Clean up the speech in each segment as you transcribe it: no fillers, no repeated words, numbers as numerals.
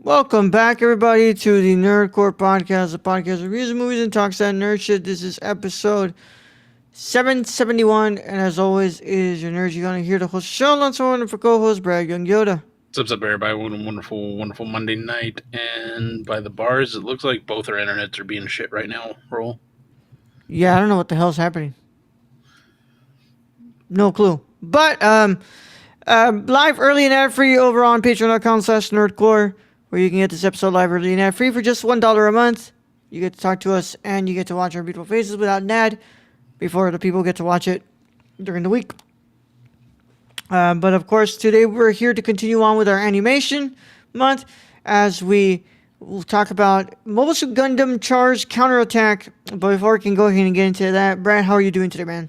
Welcome back, everybody, to the Nerdcore Podcast, the podcast that reviews movies and talks that nerd shit. This is episode 771, and as always, is your nerd. You're going to hear the host show, lots of wonderful co-host, Brad Young Yoda. What's up, everybody? What a wonderful Monday night. And by the bars, it looks like both our internets are being shit right now. Roll. Yeah, I don't know what the hell's happening. No clue. But, live early and ad-free over on patreon.com/nerdcore, where you can get this episode live early and ad-free for just $1 a month. You get to talk to us, and you get to watch our beautiful faces without an ad before the people get to watch it during the week. But of course, today we're here to continue on with our animation month as we will talk about Mobile Suit Gundam Char's Counterattack. But before we can go ahead and get into that, Brad, how are you doing today, man?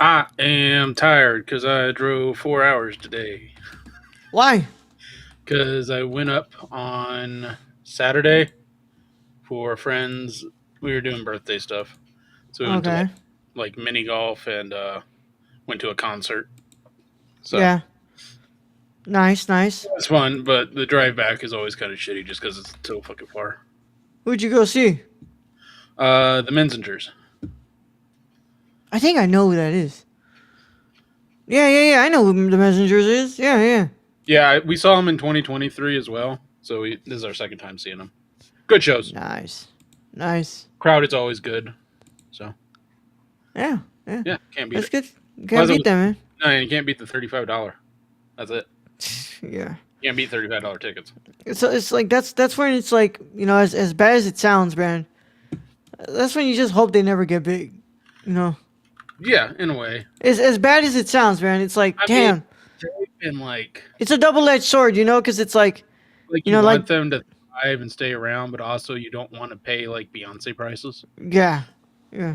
I am tired because I drove 4 hours today. Why? Because I went up on Saturday for friends. We were doing birthday stuff. So we went to like mini golf and went to a concert. So yeah. Nice. It's fun, but the drive back is always kind of shitty just because it's so fucking far. Who'd you go see? The Menzingers. I think I know who that is. Yeah. I know who the Messengers is. Yeah. Yeah, we saw them in 2023 as well. So this is our second time seeing them. Good shows. Nice. Crowd is always good. So. Yeah. Can't beat That's it. Good. Can't beat that, man. No, you can't beat the $35. That's it. Yeah. You can't beat $35 tickets. It's like that's when it's like, you know, as bad as it sounds, man. That's when you just hope they never get big, you know. Yeah, in a way. As bad as it sounds, man. It's like, damn. And like, it's a double-edged sword, you know, because it's like you know, want them to thrive and stay around, but also you don't want to pay like Beyonce prices. Yeah.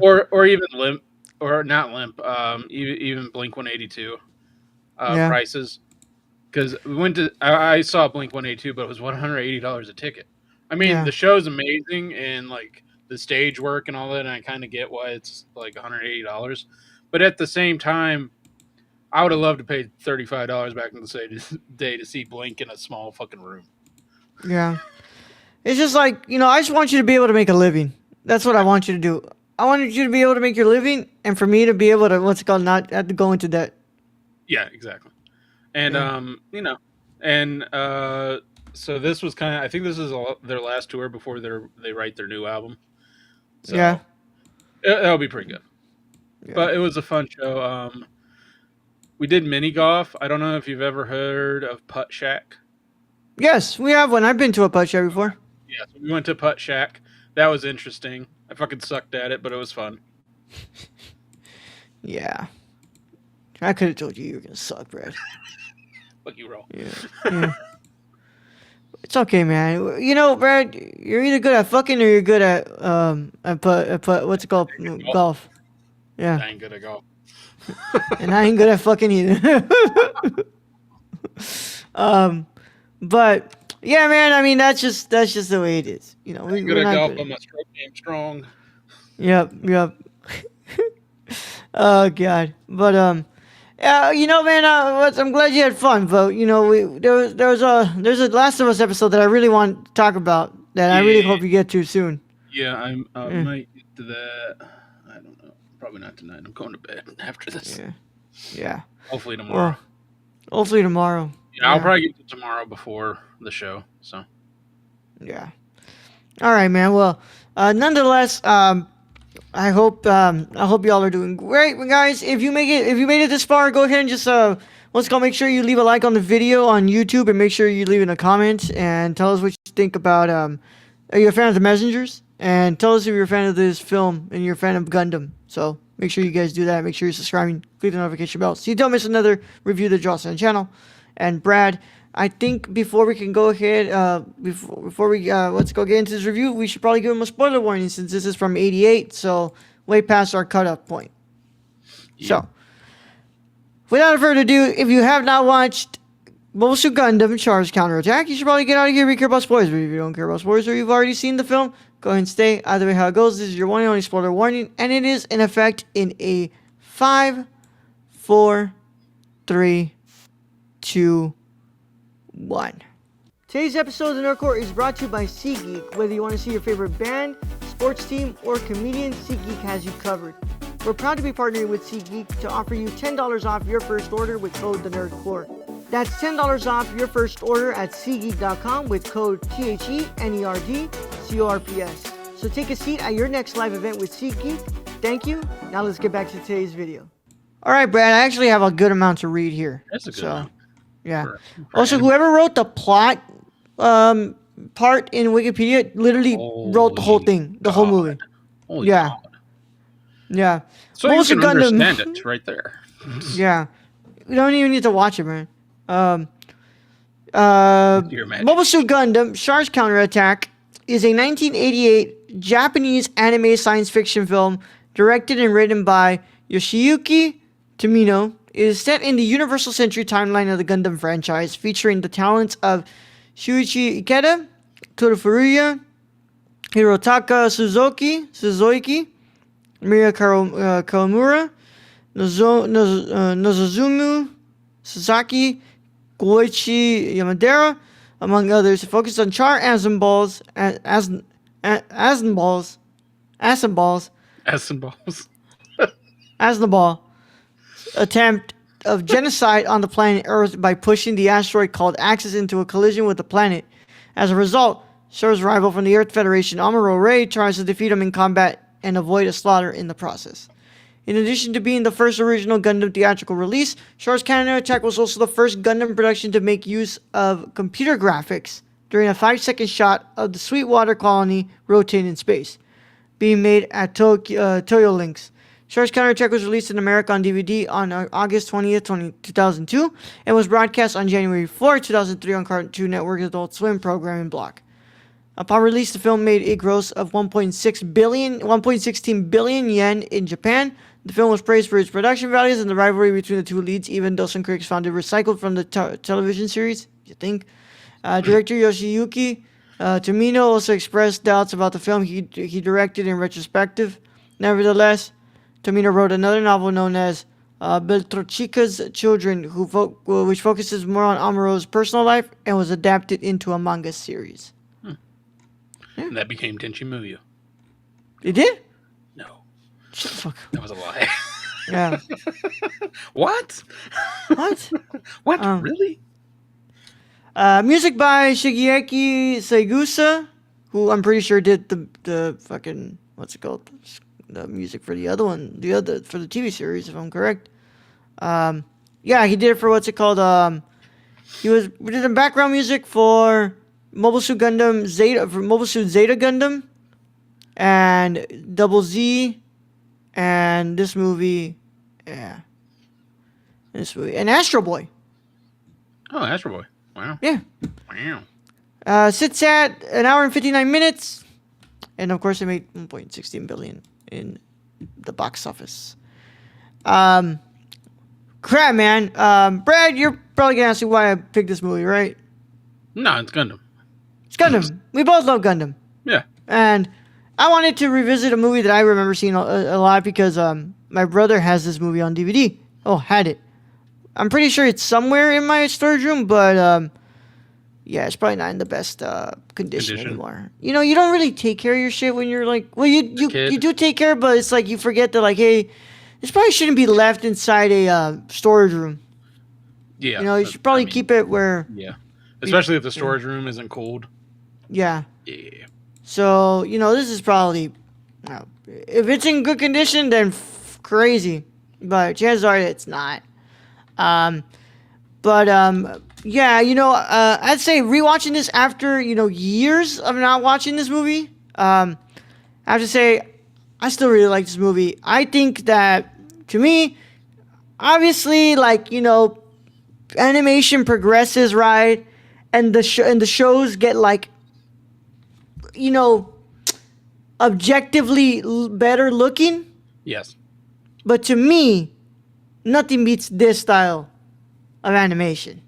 Or even limp, or not limp. Even Blink 182 prices. Because we went to, I saw Blink 182, but it was $180 a ticket. I mean, the show's amazing and like the stage work and all that, and I kind of get why it's like $180. But at the same time, I would have loved to pay $35 back in the day to see Blink in a small fucking room. Yeah. It's just like, you know, I just want you to be able to make a living. That's what I want you to do. I wanted you to be able to make your living, and for me to be able to, not have to go into debt. Yeah, exactly. And, you know, and so this was I think this is their last tour before they write their new album. So yeah. That'll be pretty good. Yeah. But it was a fun show. We did mini golf. I don't know if you've ever heard of Putt Shack. Yes, we have one. I've been to a Putt Shack before. Yeah, so we went to Putt Shack. That was interesting. I fucking sucked at it, but it was fun. Yeah. I could have told you were going to suck, Brad. Fuck you, Roll. Yeah. It's okay, man. You know, Brad, you're either good at fucking or you're good at what's it called? Golf. Yeah. I ain't good at golf. And I ain't good at fucking either. But yeah, man. I mean, that's just the way it is. You know, we're good at golf. I'm a stroke game strong. Yep. Oh God, but you know, man, I'm glad you had fun. But you know, there's a Last of Us episode that I really want to talk about that I really hope you get to soon. Yeah, I might get to that. I don't know. Probably not tonight. I'm going to bed after this. Yeah. Hopefully tomorrow. Yeah, I'll probably get to tomorrow before the show. So. Yeah. All right, man. Well, nonetheless, I hope y'all are doing great, guys. If you made it this far, go ahead and just make sure you leave a like on the video on YouTube and make sure you leave in a comment and tell us what you think about are you a fan of the Messengers? And tell us if you're a fan of this film and you're a fan of Gundam. So make sure you guys do that. Make sure you're subscribing, click the notification bell so you don't miss another review that drops on the channel. And Brad, I think before we can go ahead, before we let's go get into this review, we should probably give him a spoiler warning since this is from '88, so way past our cutoff point. Yeah. So, without further ado, if you have not watched Mobile Suit Gundam Char's Counterattack, you should probably get out of here if you care about spoilers. But if you don't care about spoilers or you've already seen the film, go ahead and stay. Either way, how it goes, this is your one and only spoiler warning, and it is in effect in a 5, 4, 3, 2, 1. Today's episode of the Nerdcore is brought to you by SeatGeek. Whether you want to see your favorite band, sports team, or comedian, SeatGeek has you covered. We're proud to be partnering with SeatGeek to offer you $10 off your first order with code TheNerdcore. That's $10 off your first order at SeatGeek.com with code THENERDCORPS. So take a seat at your next live event with SeatGeek. Thank you. Now let's get back to today's video. All right, Brad, I actually have a good amount to read here. That's a good amount. Yeah. Also, whoever wrote the plot part in Wikipedia literally wrote the whole thing, the whole movie. Holy God. Yeah. So you can understand it right there. Yeah. You don't even need to watch it, man. Mobile Suit Gundam, Char's Counterattack is a 1988 Japanese anime science fiction film directed and written by Yoshiyuki Tomino. It is set in the Universal Century timeline of the Gundam franchise, featuring the talents of Shuichi Ikeda, Toru Furuya, Hirotaka Suzuki, Miria Kawamura, Nozozumu Sasaki, Goichi Yamadera, among others. It focused on Char Asenball's attempt of genocide on the planet Earth by pushing the asteroid called Axis into a collision with the planet. As a result, Char's rival from the Earth Federation, Amuro Ray, tries to defeat him in combat and avoid a slaughter in the process. In addition to being the first original Gundam theatrical release, Char's Counterattack was also the first Gundam production to make use of computer graphics during a 5-second shot of the Sweetwater colony rotating in space, being made at Toyo Links. Char's Counterattack was released in America on DVD on August 20th, 2002, and was broadcast on January 4, 2003 on Cartoon Network's Adult Swim programming block. Upon release, the film made a gross of 1.16 billion yen in Japan. The film was praised for its production values and the rivalry between the two leads, even though some critics found it recycled from the television series. You think? Director Yoshiyuki Tomino also expressed doubts about the film he directed in retrospective. Nevertheless, Tomino wrote another novel known as Beltrochica's Children, which focuses more on Amuro's personal life and was adapted into a manga series. Yeah. And that became Tenchi Muyo. It did? No. Shut the fuck up. That was a lie. Yeah. What? What? What? Really? Music by Shigeaki Saigusa, who I'm pretty sure did the fucking, what's it called? The music for the other one, for the TV series, if I'm correct. Yeah, he did it for what's it called? We did the background music for Mobile Suit Gundam Zeta, for Mobile Suit Zeta Gundam, and Double Z, and this movie, and Astro Boy. Oh, Astro Boy. Wow. Yeah. Wow. Sits at an hour and 59 minutes, and of course it made 1.16 billion in the box office. Crap, man. Brad, you're probably gonna ask me why I picked this movie, right? No, it's Gundam. It's Gundam. We both love Gundam. Yeah. And I wanted to revisit a movie that I remember seeing a lot because my brother has this movie on DVD. Oh, had it. I'm pretty sure it's somewhere in my storage room, but yeah, it's probably not in the best condition anymore. You know, you don't really take care of your shit when you're like, well, you do take care, but it's like you forget that, like, hey, this probably shouldn't be left inside a storage room. Yeah. You know, you should probably keep it where. Yeah. Especially if the storage room isn't cold. Yeah. Yeah. So, you know, this is probably, if it's in good condition, then crazy. But chances are it's not. Yeah, you know, I'd say rewatching this after, you know, years of not watching this movie, I have to say, I still really like this movie. I think that, to me, obviously, like, you know, animation progresses, right? And the shows get, like, you know, objectively better looking. Yes. But to me, nothing beats this style of animation.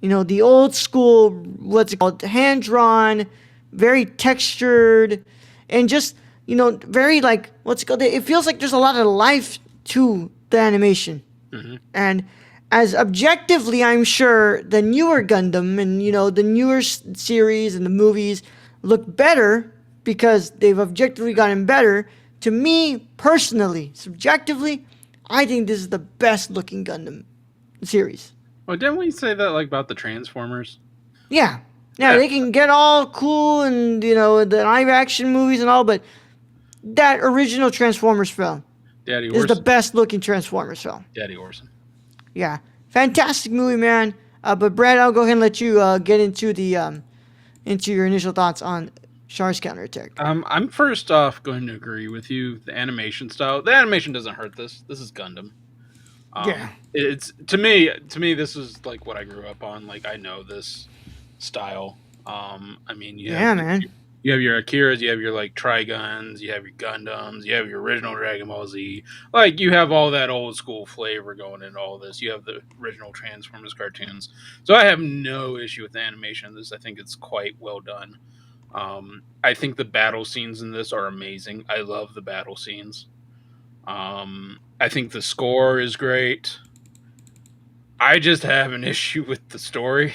You know, the old school, what's it called, hand-drawn, very textured, and just, you know, very, like, what's it called, it feels like there's a lot of life to the animation. Mm-hmm. And as objectively, I'm sure the newer Gundam and the newer series and the movies look better because they've objectively gotten better. To me personally, subjectively, I think this is the best looking Gundam series. Well, didn't we say that like about the Transformers? Yeah. Yeah. They can get all cool and the live action movies and all, but that original Transformers film Daddy is Orson. the best looking Transformers film. Daddy Orson. Yeah, fantastic movie, man. But Brad, I'll go ahead and let you get into your initial thoughts on Char's Counterattack. I'm first off going to agree with you. The animation style, the animation doesn't hurt this. This is Gundam. Yeah. It's to me, this is like what I grew up on. Like I know this style. I mean, Man. You have your Akiras, you have your like Triguns, you have your Gundams, you have your original Dragon Ball Z. Like you have all that old school flavor going into all this. You have the original Transformers cartoons. So I have no issue with the animation in this. I think it's quite well done. I think the battle scenes in this are amazing. I love the battle scenes. I think the score is great. I just have an issue with the story.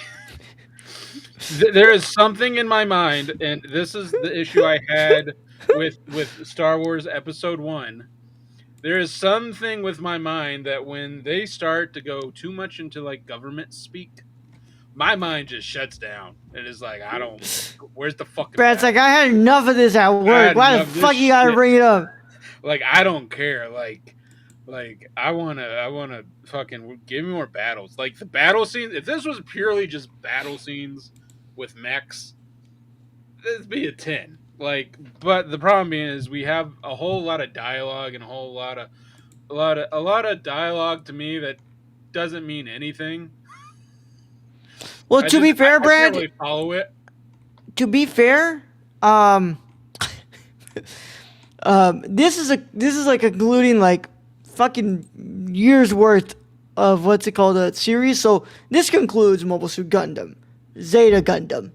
There is something in my mind, and this is the issue I had with Star Wars Episode 1. There is something with my mind that when they start to go too much into like government speak, my mind just shuts down. It is like, I don't. Where's the fucking. Brad's like, I had enough of this at work. Why the fuck you gotta bring it up? Like, I don't care. Like I wanna fucking give me more battles. Like the battle scenes. If this was purely just battle scenes with mechs, it'd be a 10. Like, but the problem is we have a whole lot of dialogue and a lot of dialogue to me that doesn't mean anything. Well, to be fair, Brad, can't really follow it. To be fair, this is like including like fucking years worth of what's it called, a series. So this concludes Mobile Suit Gundam, Zeta Gundam,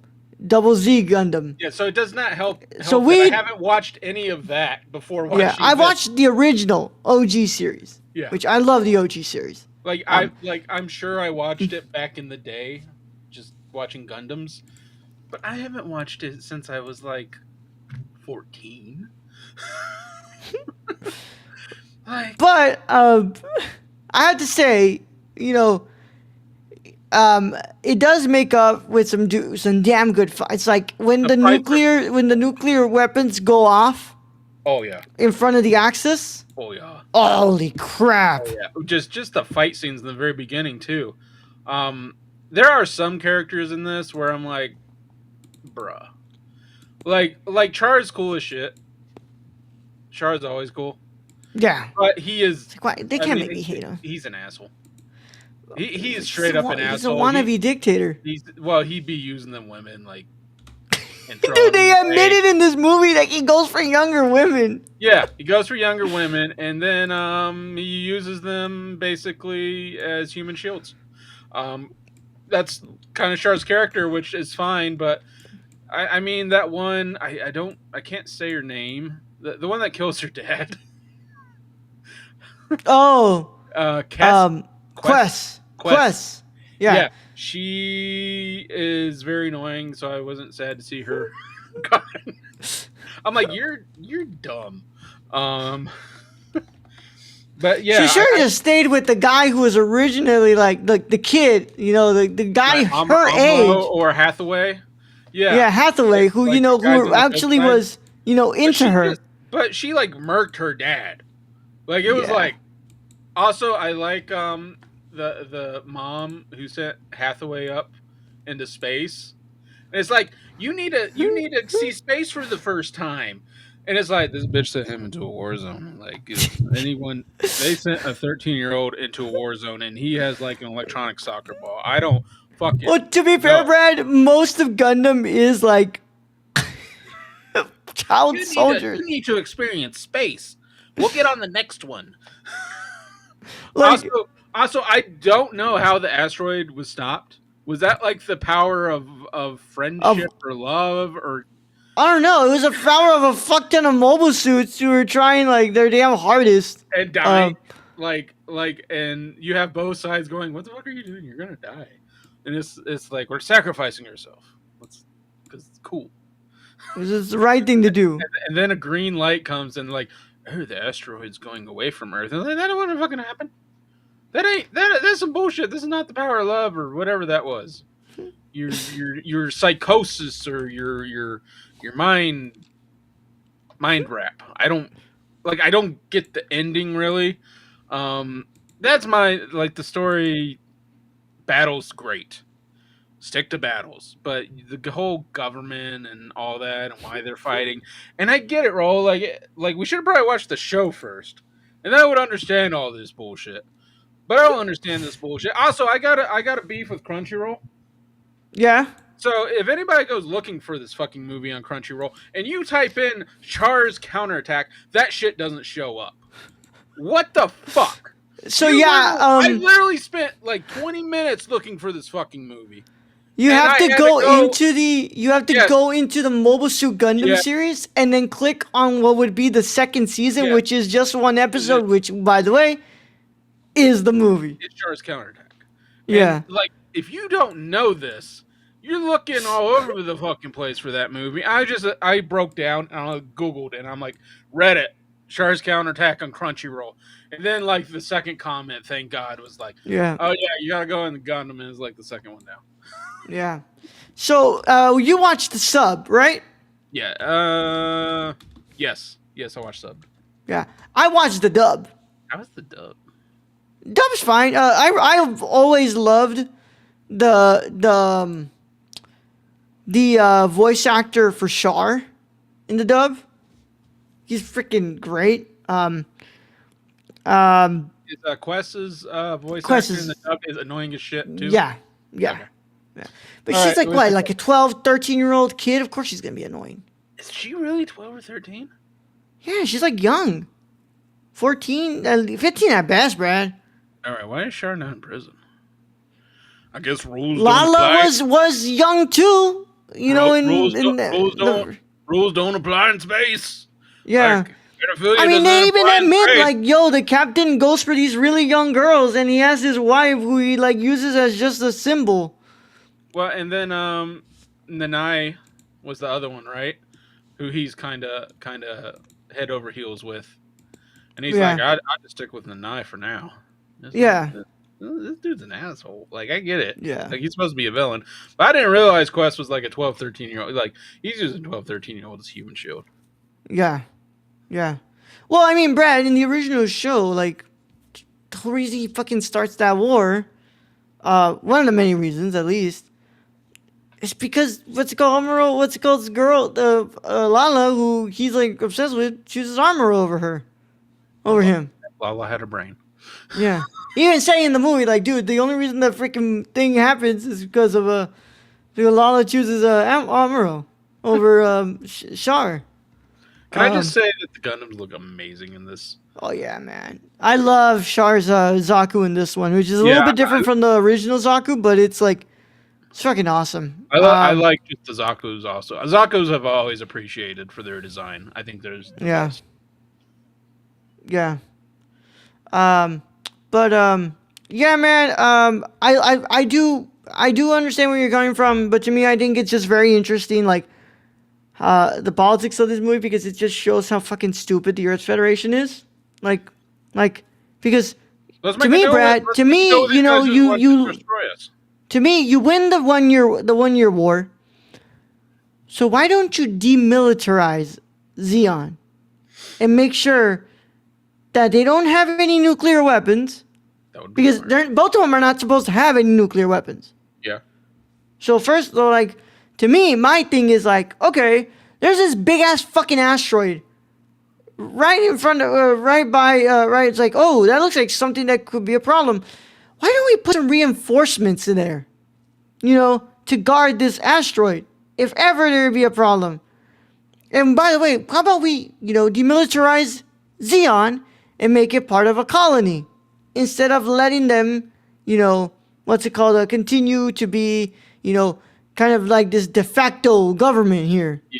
Double Z Gundam. Yeah, so it does not help. So I haven't watched any of that before watching. Yeah, I watched the original OG series. Yeah, which I love the OG series. Like I'm sure I watched it back in the day, just watching Gundams, but I haven't watched it since I was like 14. But I have to say, it does make up with some damn good fights. Like when the nuclear weapons go off. Oh yeah. In front of the Axis. Oh yeah. Holy crap! Oh, yeah. Just the fight scenes in the very beginning too. There are some characters in this where I'm like, bruh. Like Char's cool as shit. Char's always cool. Yeah. But he is. They can't make me hate him. He's an asshole. He is straight up an asshole. He's a wannabe dictator. He'd be using them women like. Dude, they admitted in this movie that he goes for younger women. Yeah, he goes for younger women, and then he uses them basically as human shields. That's kind of Char's character, which is fine, but I mean that one. I can't say her name. The one that kills her dad. Oh. Quest. Yeah. She is very annoying, so I wasn't sad to see her gone. I'm like, you're dumb. But yeah, she should have just stayed with the guy who was originally like the kid, the guy her age, or Hathaway. Yeah, Hathaway, who who actually was into her. But she like murked her dad. Like it was like. Also, I like the mom who sent Hathaway up into space. And it's like you need to see space for the first time. And it's like this bitch sent him into a war zone. Like they sent a 13-year-old into a war zone, and he has like an electronic soccer ball. I don't fucking. Well, to be fair, Brad, most of Gundam is like child soldiers. You need to experience space. We'll get on the next one. Also, I don't know how the asteroid was stopped. Was that like the power of friendship or love or? I don't know. It was a power of a fuck ton of mobile suits who were trying like their damn hardest and dying. Like like, and you have both sides going, "What the fuck are you doing? You're gonna die." And it's like we're sacrificing ourselves. Because it's cool. This is the right thing to do. And then a green light comes and like, oh, the asteroid's going away from Earth. And like, that don't want to fucking happen. That's some bullshit. This is not the power of love or whatever that was. Your psychosis or your mind wrap. I don't get the ending really. That's my like the story. Battle's great. Stick to battles, but the whole government and all that and why they're fighting, and I get it, Roll. Like we should have probably watched the show first, and then I would understand all this bullshit. But I don't understand this bullshit. Also, I got a beef with Crunchyroll. Yeah. So if anybody goes looking for this fucking movie on Crunchyroll and you type in Char's Counterattack, that shit doesn't show up. What the fuck? So I literally spent like 20 minutes looking for this fucking movie. You have to go into the Mobile Suit Gundam series and then click on what would be the second season, which is just one episode, which, by the way, is the movie. It's Char's Counterattack. Yeah. And, like, if you don't know this, you're looking all over the fucking place for that movie. I broke down and I Googled and I'm like, Reddit, Char's Counterattack on Crunchyroll. And then, like, the second comment, thank God, was like, oh, yeah, you gotta go in the Gundam, and it's like the second one down. Yeah. So, you watched the sub, right? Yeah. Yes, I watched sub. Yeah. I watched the dub. How was the dub? Dub's fine. I've always loved the voice actor for Char in the dub. He's freaking great. Is Quest's voice actor in the dub is annoying as shit too? Yeah. Okay. Yeah. But she's like a 12, 13-year-old kid. Of course she's going to be annoying. Is she really 12 or 13? Yeah, she's like young. 14, 15 at best, Brad. All right, why is Char not in prison? I guess rules Lala was young too. You know, rules don't apply in space. Yeah. I mean, they even admit, like, yo, the captain goes for these really young girls, and he has his wife who he, like, uses as just a symbol. Well, and then, Nanai was the other one, right? Who he's kind of head over heels with. And he's like, I'll just stick with Nanai for now. This dude's an asshole. Like, I get it. Yeah. Like, he's supposed to be a villain. But I didn't realize Quest was like a 12, 13-year-old. Like, he's using 12, 13-year-old as human shield. Yeah. Yeah. Well, I mean, Brad, in the original show, like, the whole reason he fucking starts that war, one of the many reasons, at least, is because, this girl, Lala, who he's, like, obsessed with, chooses Amuro over him. Lala had a brain. Yeah. He even say in the movie, like, dude, the only reason that freaking thing happens is because of, because Lala chooses, Amuro over, Char. Can I just say that the Gundams look amazing in this? Oh, yeah, man. I love Char's Zaku in this one, which is a little bit different from the original Zaku, but it's like, it's fucking awesome. I like just the Zakus also. Zakus have always appreciated for their design. I think there's the best. Yeah. Yeah, man, I do understand where you're coming from, but to me, I think it's just very interesting, like, the politics of this movie, because it just shows how fucking stupid the Earth Federation is. Like, because to me, Brad, to me, you know, to me, you win the 1 year war. So why don't you demilitarize Zeon and make sure that they don't have any nuclear weapons? Because both of them are not supposed to have any nuclear weapons. Yeah. So first, though, like, to me, my thing is like, okay, there's this big ass fucking asteroid right in front of, right. It's like, oh, that looks like something that could be a problem. Why don't we put some reinforcements in there, you know, to guard this asteroid if ever there be a problem? And by the way, how about we, you know, demilitarize Zeon and make it part of a colony instead of letting them, you know, continue to be, you know, kind of like this de facto government here. Yeah.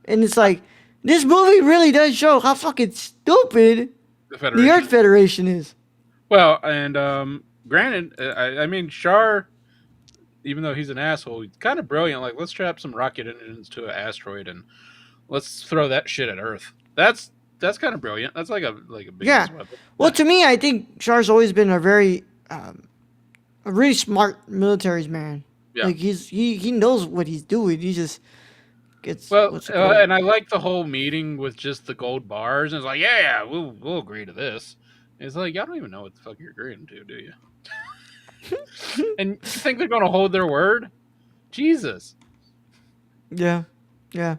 And it's like, this movie really does show how fucking stupid the Earth Federation is. Well, and granted, I mean, Char, even though he's an asshole, he's kind of brilliant. Like, let's strap some rocket engines to an asteroid and let's throw that shit at Earth. That's kind of brilliant. That's like a big Yeah. ass weapon. Well, to me, I think Char's always been a really smart military man. Yeah. Like he knows what he's doing. He just gets what's it Well, called? and I like the whole meeting with just the gold bars. And it's like, yeah, we'll agree to this. And it's like, y'all don't even know what the fuck you're agreeing to, do you? And you think they're gonna hold their word? Jesus. Yeah, yeah.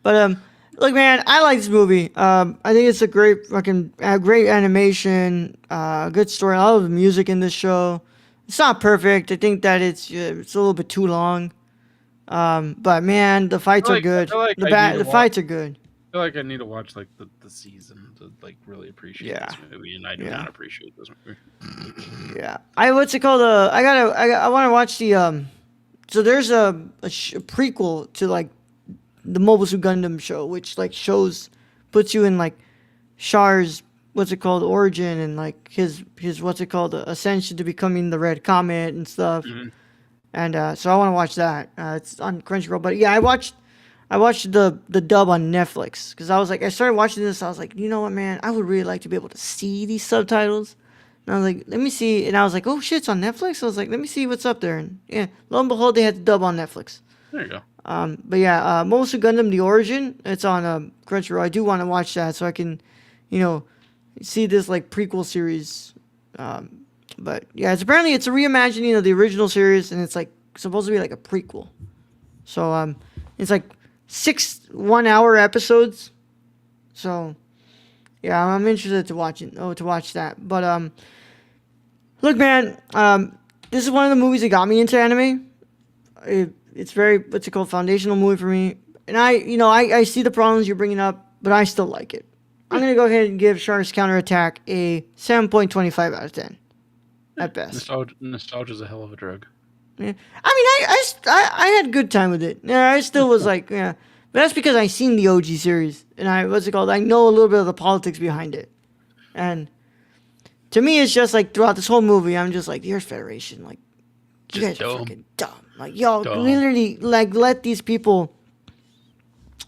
But look, man, I like this movie. I think it's a great great animation, good story. I love the music in this show. It's not perfect. I think that it's a little bit too long. But man, the fights are good. The fights are good. I feel like I need to watch like the season to like really appreciate this movie, and I do not appreciate this movie. Yeah, what's it called? I want to watch the So there's a prequel to like the Mobile Suit Gundam show, which like puts you in like Char's what's it called origin and like his what's it called ascension to becoming the Red Comet and stuff. Mm-hmm. And so I want to watch that. It's on Crunchyroll, but yeah, I watched the dub on Netflix because I was like, I started watching this. I was like, you know what, man, I would really like to be able to see these subtitles. And I was like, let me see. And I was like, oh shit, it's on Netflix. I was like, let me see what's up there. And yeah, lo and behold, they had the dub on Netflix. There you go. But yeah, Mobile Suit Gundam: The Origin. It's on Crunchyroll. I do want to watch that so I can, see this like prequel series. But yeah, it's a reimagining of the original series, and it's like supposed to be like a prequel. So it's like 6 1-hour episodes. So yeah, I'm interested to watch that. But look, man, this is one of the movies that got me into anime. It's very foundational movie for me. And I see the problems you're bringing up, but I still like it. I'm gonna go ahead and give Char's Counterattack a 7.25 out of 10. At best. Nostalgia's a hell of a drug. Yeah. I mean, I had a good time with it. Yeah, I still was like, yeah. But that's because I seen the OG series. And I know a little bit of the politics behind it. And to me, it's just like throughout this whole movie, I'm just like, the Earth Federation, like, you guys are fucking dumb. Like, y'all literally, like, let these people,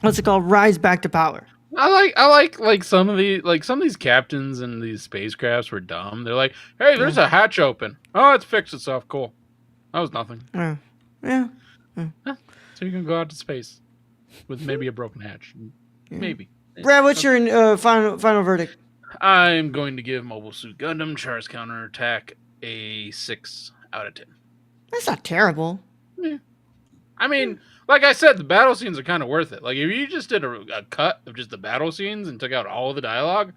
rise back to power. I like some of these captains and these spacecrafts were dumb. They're like, hey, there's a hatch open. Oh, it's fixed itself. Cool. That was nothing. Yeah. So you can go out to space with maybe a broken hatch. Yeah. Maybe. Brad, what's your final verdict? I'm going to give Mobile Suit Gundam Char's Counterattack a 6 out of 10. That's not terrible. Yeah. I mean, like I said, the battle scenes are kind of worth it. Like, if you just did a cut of just the battle scenes and took out all of the dialogue,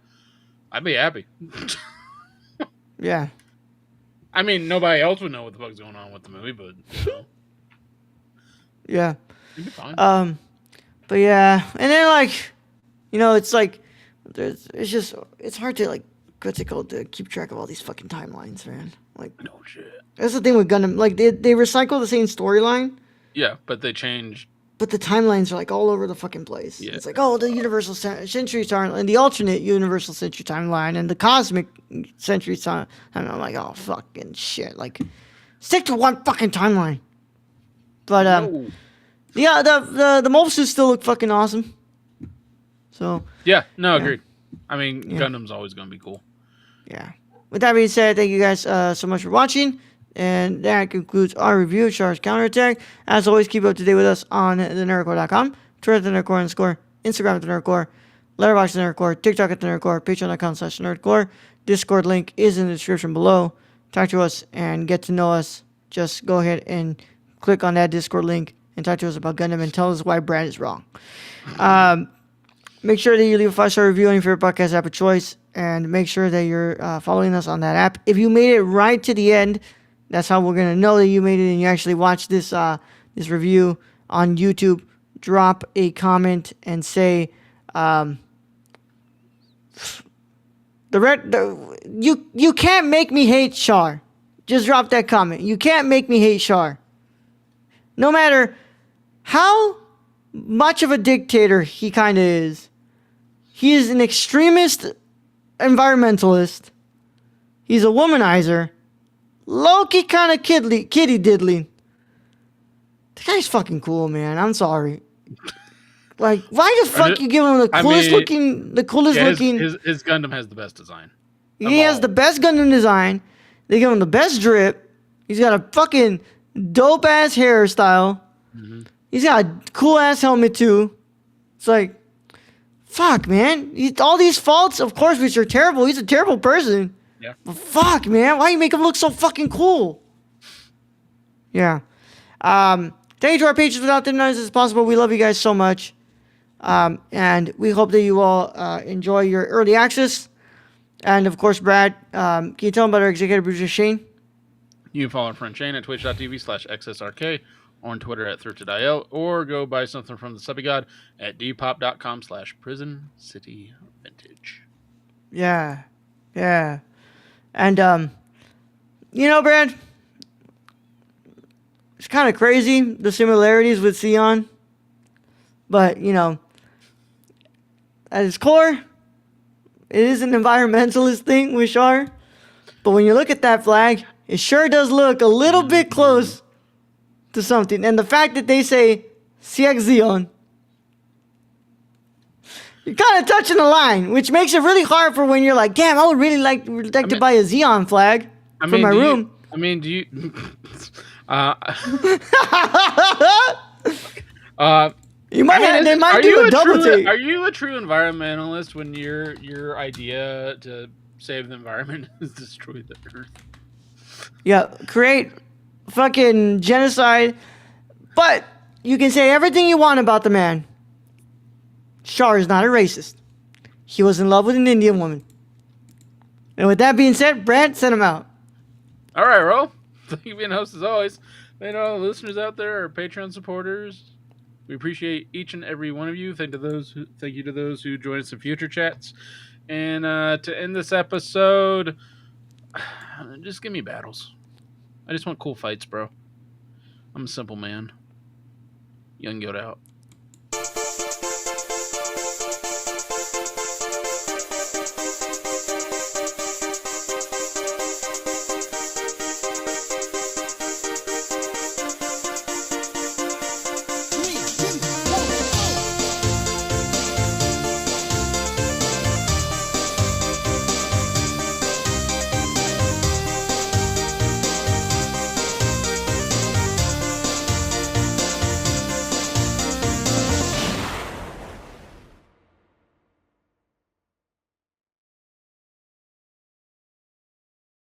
I'd be happy. Yeah. I mean, nobody else would know what the fuck's going on with the movie, but, Yeah. It'd be fine. But yeah. And then, like, it's like, it's hard to, like, to keep track of all these fucking timelines, man. Like, no shit. That's the thing with Gundam. Like, they recycle the same storyline. Yeah, but they change. But the timelines are like all over the fucking place. Yeah. It's like, the Universal Century timeline, and the alternate Universal Century timeline, and the Cosmic Century timeline. And I'm like, oh, fucking shit. Like, stick to one fucking timeline. But, yeah, the Mobile suits still look fucking awesome. So. Yeah, no, agreed. I mean, Gundam's always going to be cool. Yeah. With that being said, thank you guys so much for watching. And that concludes our review of Char's Counterattack. As always, keep up to date with us on thenerdcore.com, Twitter at thenerdcore_, Instagram at thenerdcore, Letterboxd at thenerdcore, TikTok at thenerdcore, Patreon.com/nerdcore. Discord link is in the description below. Talk to us and get to know us. Just go ahead and click on that Discord link and talk to us about Gundam and tell us why Brad is wrong. Make sure that you leave a 5-star review on your favorite podcast app of choice, and make sure that you're following us on that app. If you made it right to the end, that's how we're going to know that you made it and you actually watched this review on YouTube. Drop a comment and say, you can't make me hate Char. Just drop that comment. You can't make me hate Char. No matter how much of a dictator he kind of is, he is an extremist environmentalist. He's a womanizer. Low-key kind of kitty diddly. The guy's fucking cool, man. I'm sorry. Like, why the fuck you give him the coolest looking? His Gundam has the best design. He has the best Gundam design. They give him the best drip. He's got a fucking dope ass hairstyle. Mm-hmm. He's got a cool ass helmet too. It's like, fuck, man. All these faults, of course, which are terrible. He's a terrible person. Yeah. But fuck, man. Why you make him look so fucking cool? Yeah. Thank you to our patrons. Without them, none of this is possible. We love you guys so much. And we hope that you all enjoy your early access. And of course, Brad, can you tell them about our executive producer, Shane? You can follow our friend Shane at twitch.tv/xsrk, or on Twitter at thrifted.il, or go buy something from the Subby God at dpop.com/Prison City Vintage. Yeah. Yeah. And, you know, Brad, it's kind of crazy, the similarities with Sion. But, you know, at its core, it is an environmentalist thing with Char. But when you look at that flag, it sure does look a little bit close to something. And the fact that they say CX Xeon, you're kind of touching the line, which makes it really hard for when you're like, damn, I would really like to buy a Xeon flag for my room. Do you... You might they might do a double take. Are you a true environmentalist when your idea to save the environment is destroy the earth? Yeah, create fucking genocide. But you can say everything you want about the man. Char is not a racist. He was in love with an Indian woman. And with that being said, Brad, send him out. All right, Ro. Thank you for being host as always. Thank all the listeners out there, our Patreon supporters. We appreciate each and every one of you. Thank you to those who join us in future chats. And to end this episode, just give me battles. I just want cool fights, bro. I'm a simple man. Young Yoda out.